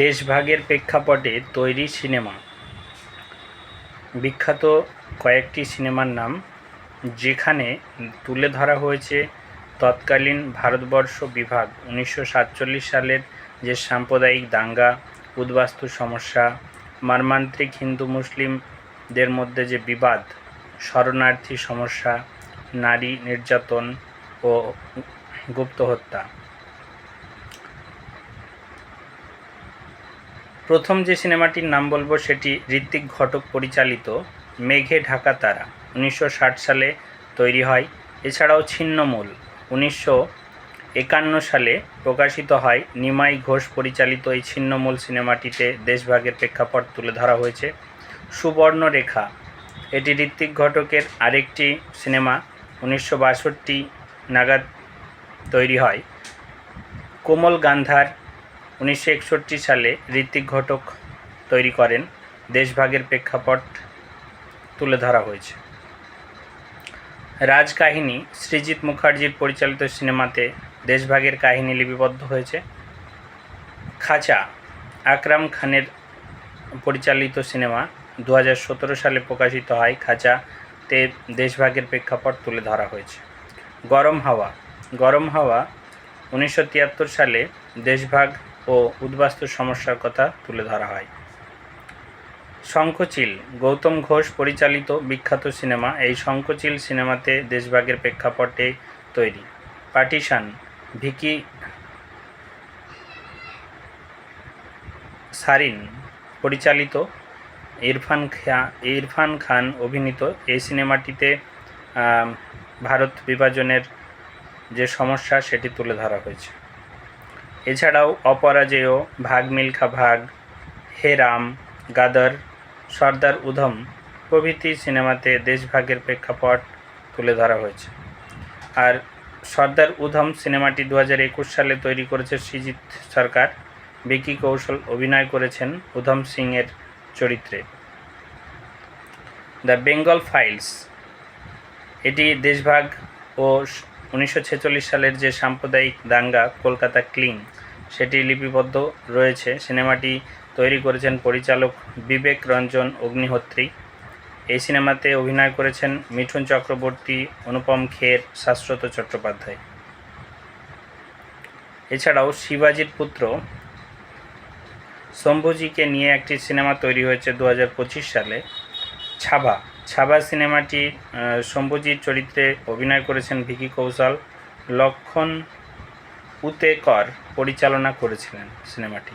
দেশভাগের প্রেক্ষাপটে তৈরি সিনেমা। বিখ্যাত কয়েকটি সিনেমার নাম, যেখানে তুলে ধরা হয়েছে তৎকালীন ভারতবর্ষ বিভাগ 1947 সালের যে সাম্প্রদায়িক দাঙ্গা, উদ্বাস্তু সমস্যা, মর্মান্তিক হিন্দু মুসলিমদের মধ্যে যে বিবাদ, শরণার্থী সমস্যা, নারী নির্যাতন ও গুপ্ত হত্যা। প্রথম যে সিনেমাটির নাম বলবো সেটি ঋত্বিক ঘটক পরিচালিত মেঘে ঢাকা তারা, 1960 সালে তৈরি হয়। এছাড়াও ছিন্নমূল 1951 সালে প্রকাশিত হয়। নিমাই ঘোষ পরিচালিত এই ছিন্নমূল সিনেমাটিতে দেশভাগের প্রেক্ষাপট তুলে ধরা হয়েছে। সুবর্ণরেখা, এটি ঋত্বিক ঘটকের আরেকটি সিনেমা, 1962 নাগাদ তৈরি হয়। কোমল গান্ধার 1961 সালে ঋত্বিক ঘটক তৈরি করেন। দেশভাগের প্রেক্ষাপট তুলে ধরা হয়েছে। রাজকাহিনী, সৃজিত মুখার্জির পরিচালিত সিনেমাতে দেশভাগের কাহিনী লিপিবদ্ধ হয়েছে। খাঁচা, আকরাম খানের পরিচালিত সিনেমা, 2017 সালে প্রকাশিত হয়। খাঁচাতে দেশভাগের প্রেক্ষাপট তুলে ধরা হয়েছে। গরম হাওয়া, 1973 সালে দেশভাগ ও উদ্বাস্তু সমস্যার কথা তুলে ধরা হয়। শঙ্খচিল, গৌতম ঘোষ পরিচালিত বিখ্যাত সিনেমা। এই শঙ্খচিল সিনেমাতে দেশভাগের প্রেক্ষাপটে তৈরি। পার্টিশন, ভিকি সারিন পরিচালিত, ইরফান খান অভিনীত এই সিনেমাটিতে ভারত বিভাজনের যে সমস্যা সেটি তুলে ধরা হয়েছে। এছাড়াও অপরাজেয়, ভাগ মিল্খা ভাগ, হে রাম, গাদর, সর্দার উধম প্রভৃতি সিনেমাতে দেশভাগের প্রেক্ষাপট তুলে ধরা হয়েছে। আর সর্দার উধম সিনেমাটি 2021 সালে তৈরি করেছে সৃজিত সরকার। ভিকি কৌশল অভিনয় করেছেন উধম সিংয়ের চরিত্রে। দ্য বেঙ্গল ফাইলস, এটি দেশভাগ ও 1946 সালের যে সাম্প্রদায়িক দাঙ্গা কলকাতা ক্লিং সেটি লিপিবদ্ধ রয়েছে। সিনেমাটি তৈরি করেছেন পরিচালক বিবেক রঞ্জন অগ্নিহোত্রী। এই সিনেমাতে অভিনয় করেছেন মিঠুন চক্রবর্তী, অনুপম খের, শাশ্বত চট্টোপাধ্যায়। এছাড়াও শিবাজির পুত্র শম্ভুজিকে নিয়ে একটি সিনেমা তৈরি হয়েছে 2025 সালে, ছাবা সিনেমাটি শম্ভুজির চরিত্রে অভিনয় করেছেন ভিকি কৌশল। লক্ষণ উতেকর পরিচালনা করেছিলেন সিনেমাটি।